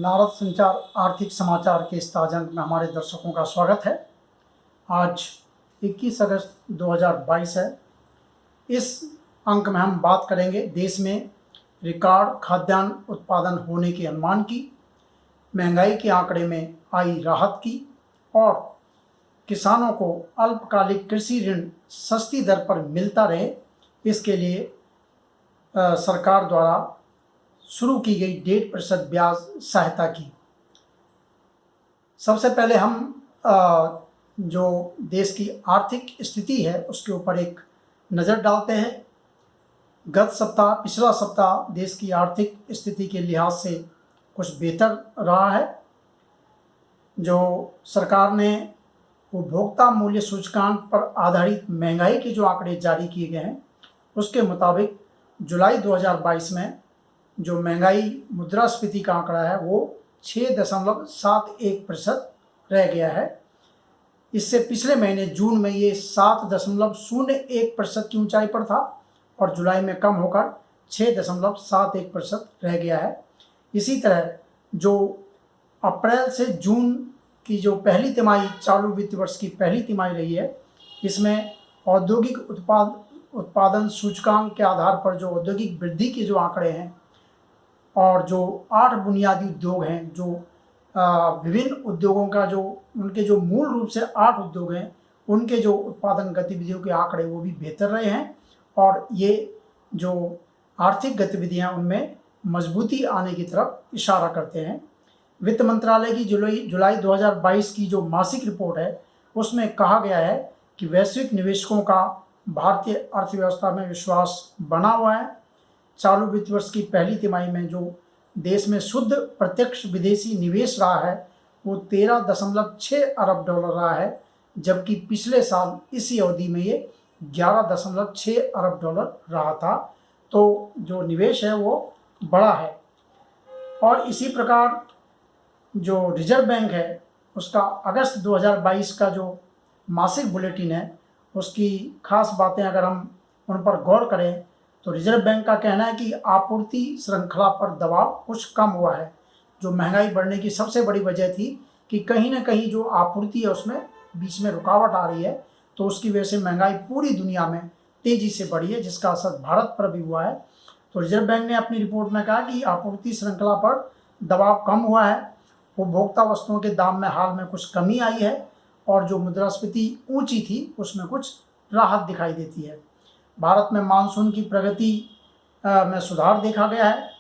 नारद संचार आर्थिक समाचार के इस ताज़ा अंक में हमारे दर्शकों का स्वागत है। आज 21 अगस्त 2022 है। इस अंक में हम बात करेंगे देश में रिकॉर्ड खाद्यान्न उत्पादन होने के अनुमान की, महंगाई के आंकड़े में आई राहत की और किसानों को अल्पकालिक कृषि ऋण सस्ती दर पर मिलता रहे, इसके लिए सरकार द्वारा शुरू की गई 1.5% ब्याज सहायता की। सबसे पहले हम जो देश की आर्थिक स्थिति है उसके ऊपर एक नज़र डालते हैं। पिछला सप्ताह देश की आर्थिक स्थिति के लिहाज से कुछ बेहतर रहा है। जो सरकार ने उपभोक्ता मूल्य सूचकांक पर आधारित महंगाई के जो आंकड़े जारी किए गए हैं उसके मुताबिक जुलाई 2022 में जो महंगाई मुद्रास्फीति का आंकड़ा है वो 6.71% रह गया है। इससे पिछले महीने जून में ये 7.01% की ऊंचाई पर था और जुलाई में कम होकर 6.71% रह गया है। इसी तरह जो अप्रैल से जून की जो पहली तिमाही, चालू वित्त वर्ष की पहली तिमाही रही है, इसमें औद्योगिक उत्पादन सूचकांक के आधार पर जो औद्योगिक वृद्धि के जो आंकड़े हैं और जो 8 बुनियादी उद्योग हैं, जो विभिन्न उद्योगों का जो उनके जो मूल रूप से 8 उद्योग हैं, उनके जो उत्पादन गतिविधियों के आंकड़े वो भी बेहतर रहे हैं और ये जो आर्थिक गतिविधियां उनमें मजबूती आने की तरफ इशारा करते हैं। वित्त मंत्रालय की जुलाई 2022 की जो मासिक रिपोर्ट है उसमें कहा गया है कि वैश्विक निवेशकों का भारतीय अर्थव्यवस्था में विश्वास बना हुआ है। चालू वित्त वर्ष की पहली तिमाही में जो देश में शुद्ध प्रत्यक्ष विदेशी निवेश रहा है वो 13.6 अरब डॉलर रहा है, जबकि पिछले साल इसी अवधि में ये 11.6 अरब डॉलर रहा था। तो जो निवेश है वो बड़ा है। और इसी प्रकार जो रिजर्व बैंक है उसका अगस्त 2022 का जो मासिक बुलेटिन है उसकी खास बातें अगर हम उन पर गौर करें तो रिजर्व बैंक का कहना है कि आपूर्ति श्रृंखला पर दबाव कुछ कम हुआ है। जो महंगाई बढ़ने की सबसे बड़ी वजह थी कि कहीं ना कहीं जो आपूर्ति है उसमें बीच में रुकावट आ रही है, तो उसकी वजह से महंगाई पूरी दुनिया में तेज़ी से बढ़ी है, जिसका असर भारत पर भी हुआ है। तो रिजर्व बैंक ने अपनी रिपोर्ट में कहा कि आपूर्ति श्रृंखला पर दबाव कम हुआ है, उपभोक्ता वस्तुओं के दाम में हाल में कुछ कमी आई है और जो मुद्रास्फीति ऊँची थी उसमें कुछ राहत दिखाई देती है। भारत में मानसून की प्रगति में सुधार देखा गया है।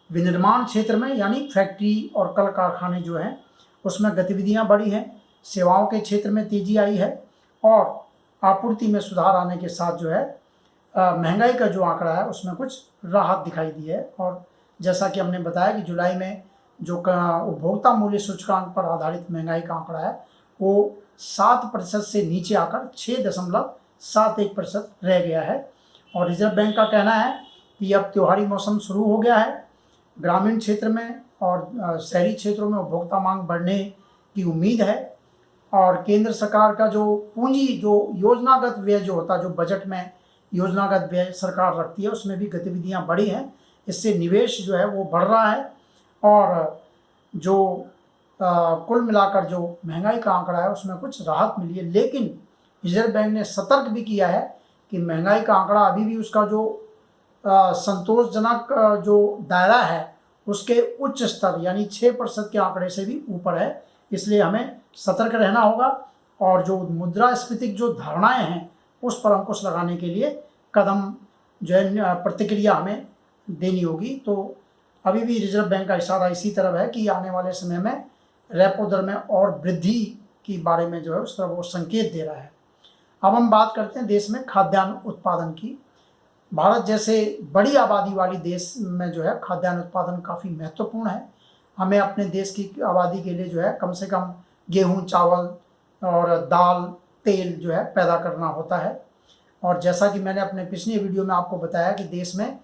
विनिर्माण क्षेत्र में यानी फैक्ट्री और कल कारखाने जो हैं उसमें गतिविधियां बढ़ी हैं। सेवाओं के क्षेत्र में तेजी आई है और आपूर्ति में सुधार आने के साथ जो है महंगाई का जो आंकड़ा है उसमें कुछ राहत दिखाई दी है। और जैसा कि हमने बताया कि जुलाई में जो उपभोक्ता मूल्य सूचकांक पर आधारित महंगाई का आंकड़ा है वो 7% से नीचे आकर 6.71% रह गया है। और रिजर्व बैंक का कहना है कि अब त्योहारी मौसम शुरू हो गया है। ग्रामीण क्षेत्र में और शहरी क्षेत्रों में उपभोक्ता मांग बढ़ने की उम्मीद है और केंद्र सरकार का जो पूंजी जो योजनागत व्यय जो होता है, जो बजट में योजनागत व्यय सरकार रखती है, उसमें भी गतिविधियां बढ़ी हैं। इससे निवेश जो है वो बढ़ रहा है और जो कुल मिलाकर जो महंगाई का आंकड़ा है उसमें कुछ राहत मिली है। लेकिन रिजर्व बैंक ने सतर्क भी किया है कि महंगाई का आंकड़ा अभी भी उसका जो संतोषजनक जो दायरा है उसके उच्च स्तर यानी 6% के आंकड़े से भी ऊपर है। इसलिए हमें सतर्क रहना होगा और जो मुद्रास्फीतिक जो धारणाएं हैं उस पर अंकुश लगाने के लिए कदम जो है प्रतिक्रिया हमें देनी होगी। तो अभी भी रिजर्व बैंक का इशारा इसी तरफ है कि आने वाले समय में रेपो दर में और वृद्धि के बारे में जो है उस तरफ वो संकेत दे रहा है। अब हम बात करते हैं देश में खाद्यान्न उत्पादन की। भारत जैसे बड़ी आबादी वाली देश में जो है खाद्यान्न उत्पादन काफ़ी महत्वपूर्ण है। हमें अपने देश की आबादी के लिए जो है कम से कम गेहूं, चावल और दाल, तेल जो है पैदा करना होता है। और जैसा कि मैंने अपने पिछले वीडियो में आपको बताया कि देश में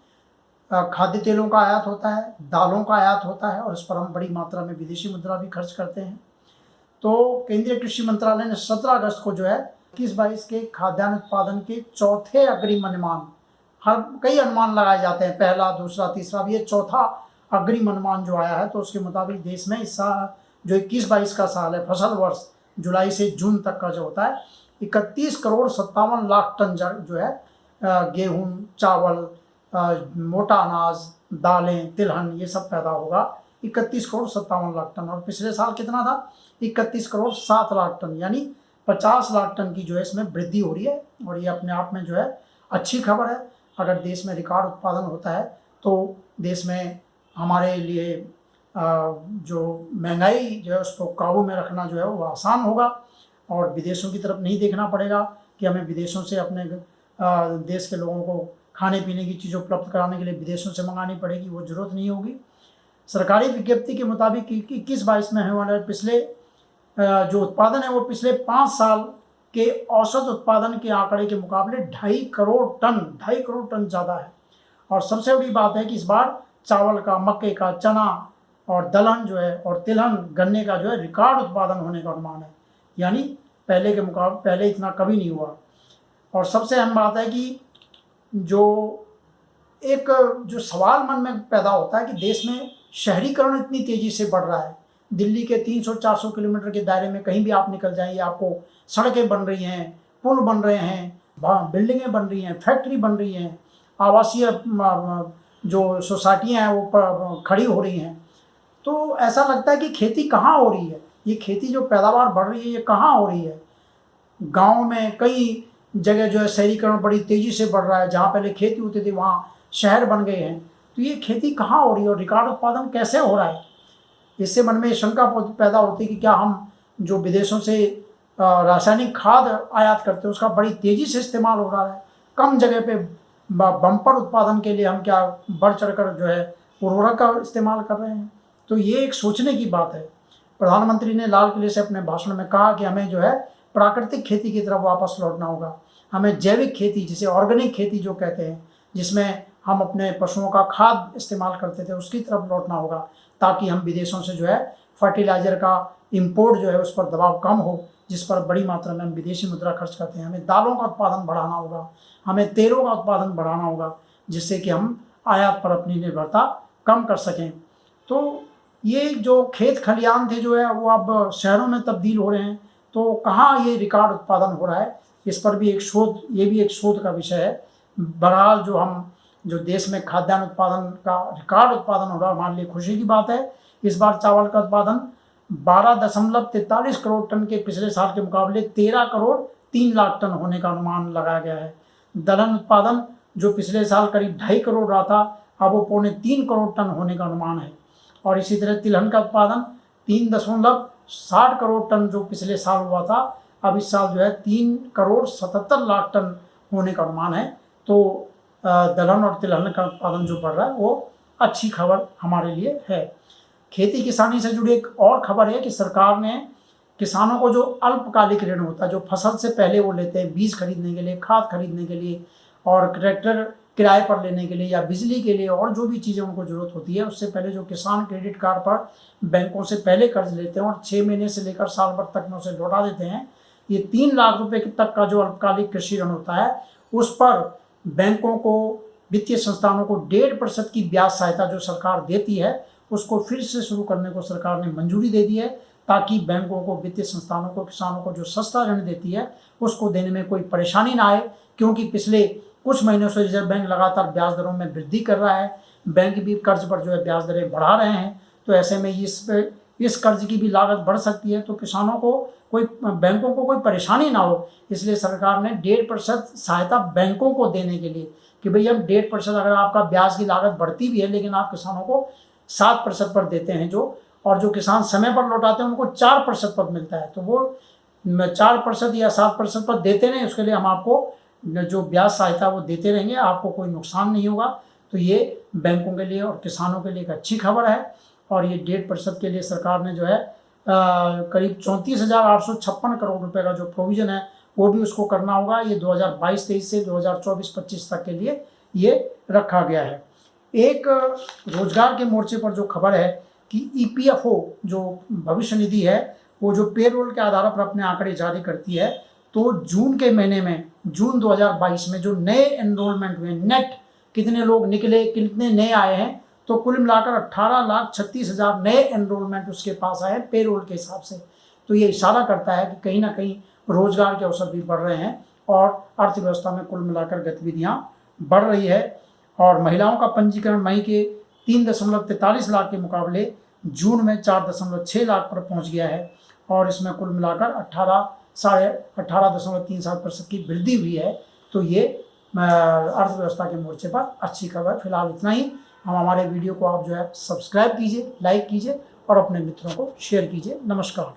खाद्य तेलों का आयात होता है, दालों का आयात होता है और इस पर हम बड़ी मात्रा में विदेशी मुद्रा भी खर्च करते हैं। तो केंद्रीय कृषि मंत्रालय ने 17 अगस्त को जो है 21-22 के खाद्यान्न उत्पादन के चौथे अग्रिम अनुमान, हर कई अनुमान लगाए जाते हैं, पहला, दूसरा, तीसरा, अब ये चौथा अग्रिम अनुमान जो आया है तो उसके मुताबिक देश में इस साल जो 21-22 का साल है, फसल वर्ष जुलाई से जून तक का जो होता है, 31 करोड़ 57 लाख टन जो है गेहूँ, चावल, मोटा अनाज, दालें, तिलहन, ये सब पैदा होगा। 31 करोड़ 57 लाख टन। और पिछले साल कितना था? 31 करोड़ 7 लाख टन, यानी 50 लाख टन की जो है इसमें वृद्धि हो रही है। और ये अपने आप में जो है अच्छी खबर है। अगर देश में रिकॉर्ड उत्पादन होता है तो देश में हमारे लिए जो महंगाई जो है उसको काबू में रखना जो है वो आसान होगा, और विदेशों की तरफ नहीं देखना पड़ेगा कि हमें विदेशों से अपने देश के लोगों को खाने पीने की चीज़ उपलब्ध कराने के लिए विदेशों से मंगानी पड़ेगी, वो ज़रूरत नहीं होगी। सरकारी विज्ञप्ति के मुताबिक 21-22 में होने वाले पिछले जो उत्पादन है वो पिछले 5 साल के औसत उत्पादन के आंकड़े के मुकाबले 2.5 करोड़ टन ज़्यादा है। और सबसे बड़ी बात है कि इस बार चावल का, मक्के का, चना और दलहन जो है और तिलहन, गन्ने का जो है रिकॉर्ड उत्पादन होने का अनुमान है, यानी पहले के मुकाबले पहले इतना कभी नहीं हुआ। और सबसे अहम बात है कि जो सवाल मन में पैदा होता है कि देश में शहरीकरण इतनी तेज़ी से बढ़ रहा है। दिल्ली के 300-400 किलोमीटर के दायरे में कहीं भी आप निकल जाइए, आपको सड़कें बन रही हैं, पुल बन रहे हैं, बिल्डिंगें बन रही हैं, फैक्ट्री बन रही हैं, आवासीय जो सोसाइटियाँ हैं वो खड़ी हो रही हैं। तो ऐसा लगता है कि खेती कहाँ हो रही है? ये खेती जो पैदावार बढ़ रही है ये कहाँ हो रही है? गाँव में कई जगह जो है शहरीकरण बड़ी तेज़ी से बढ़ रहा है। जहाँ पहले खेती होती थी वहाँ शहर बन गए हैं। तो ये खेती कहाँ हो रही है और रिकॉर्ड उत्पादन कैसे हो रहा है? इससे मन में शंका पैदा होती है कि क्या हम जो विदेशों से रासायनिक खाद आयात करते हैं उसका बड़ी तेज़ी से इस्तेमाल हो रहा है? कम जगह पे बम्पर उत्पादन के लिए हम क्या बढ़ चढ़कर जो है उर्वरक का इस्तेमाल कर रहे हैं? तो ये एक सोचने की बात है। प्रधानमंत्री ने लाल किले से अपने भाषण में कहा कि हमें जो है प्राकृतिक खेती की तरफ वापस लौटना होगा। हमें जैविक खेती, जिसे ऑर्गेनिक खेती जो कहते हैं, जिसमें हम अपने पशुओं का खाद इस्तेमाल करते थे, उसकी तरफ लौटना होगा, ताकि हम विदेशों से जो है फर्टिलाइज़र का इंपोर्ट जो है उस पर दबाव कम हो, जिस पर बड़ी मात्रा में हम विदेशी मुद्रा खर्च करते हैं। हमें दालों का उत्पादन बढ़ाना होगा, हमें तेलों का उत्पादन बढ़ाना होगा, जिससे कि हम आयात पर अपनी निर्भरता कम कर सकें। तो ये जो खेत खलियान थे जो है वो अब शहरों में तब्दील हो रहे हैं। तो कहाँ ये रिकॉर्ड उत्पादन हो रहा है, इस पर भी एक शोध, ये भी एक शोध का विषय है। बहरहाल जो देश में खाद्यान्न उत्पादन का रिकॉर्ड उत्पादन हो रहा है, हमारे लिए खुशी की बात है। इस बार चावल का उत्पादन 12.43 करोड़ टन के पिछले साल के मुकाबले 13 करोड़ 3 लाख टन होने का अनुमान लगाया गया है। दलहन उत्पादन जो पिछले साल करीब 2.5 करोड़ रहा था, अब वो 2.25 करोड़ टन होने का अनुमान है। और इसी तरह तिलहन का उत्पादन 3.60 करोड़ टन जो पिछले साल हुआ था, अब इस साल जो है 3 करोड़ 77 लाख टन होने का अनुमान है। तो दलहन और तिलहन का उत्पादन जो बढ़ रहा है वो अच्छी खबर हमारे लिए है। खेती किसानी से जुड़ी एक और खबर है कि सरकार ने किसानों को जो अल्पकालिक ऋण होता है, जो फसल से पहले वो लेते हैं, बीज खरीदने के लिए, खाद खरीदने के लिए और ट्रैक्टर किराए पर लेने के लिए या बिजली के लिए और जो भी चीज़ें उनको ज़रूरत होती है, उससे पहले जो किसान क्रेडिट कार्ड पर बैंकों से पहले कर्ज लेते हैं और 6 महीने से लेकर साल भर तक में उसे लौटा देते हैं, ये 3 लाख रुपए तक का जो अल्पकालिक कृषि ऋण होता है, उस पर बैंकों को, वित्तीय संस्थानों को 1.5% की ब्याज सहायता जो सरकार देती है, उसको फिर से शुरू करने को सरकार ने मंजूरी दे दी है, ताकि बैंकों को, वित्तीय संस्थानों को, किसानों को जो सस्ता ऋण देती है उसको देने में कोई परेशानी ना आए। क्योंकि पिछले कुछ महीनों से रिजर्व बैंक लगातार ब्याज दरों में वृद्धि कर रहा है, बैंक भी कर्ज पर जो है ब्याज दरें बढ़ा रहे हैं। तो ऐसे में इस कर्ज की भी लागत बढ़ सकती है, तो किसानों को बैंकों को कोई परेशानी ना हो, इसलिए सरकार ने 1.5% सहायता बैंकों को देने के लिए कि भाई हम 1.5%, अगर आपका ब्याज की लागत बढ़ती भी है लेकिन आप किसानों को 7% पर देते हैं और जो किसान समय पर लौटाते हैं उनको 4% पर मिलता है। तो वो 4% या 7% पर देते रहें, उसके लिए हम आपको जो ब्याज सहायता वो देते रहेंगे, आपको कोई नुकसान नहीं होगा। तो ये बैंकों के लिए और किसानों के लिए एक अच्छी खबर है। और ये 1.5% के लिए सरकार ने जो है करीब 34,856 करोड़ रुपए का जो प्रोविज़न है वो भी उसको करना होगा। ये 2022-23 से 2024-25 तक के लिए ये रखा गया है। एक रोजगार के मोर्चे पर जो खबर है कि EPFO जो भविष्य निधि है, वो जो पेरोल के आधार पर अपने आंकड़े जारी करती है, तो जून के महीने में, जून 2022 में जो नए एनरोलमेंट हुए, नेट कितने लोग निकले, कितने नए आए हैं, तो कुल मिलाकर 18,36,000 नए एनरोलमेंट उसके पास आए हैं पेरोल के हिसाब से। तो ये इशारा करता है कि कहीं ना कहीं रोजगार के अवसर भी बढ़ रहे हैं और अर्थव्यवस्था में कुल मिलाकर गतिविधियाँ बढ़ रही है। और महिलाओं का पंजीकरण मई के 3.43 लाख के मुकाबले जून में 4.6 लाख पर पहुंच गया है और इसमें कुल मिलाकर 18.37% की वृद्धि हुई है। तो ये अर्थव्यवस्था के मोर्चे पर अच्छी खबर। फिलहाल इतना ही। हम हमारे वीडियो को आप जो है सब्सक्राइब कीजिए, लाइक कीजिए और अपने मित्रों को शेयर कीजिए। नमस्कार।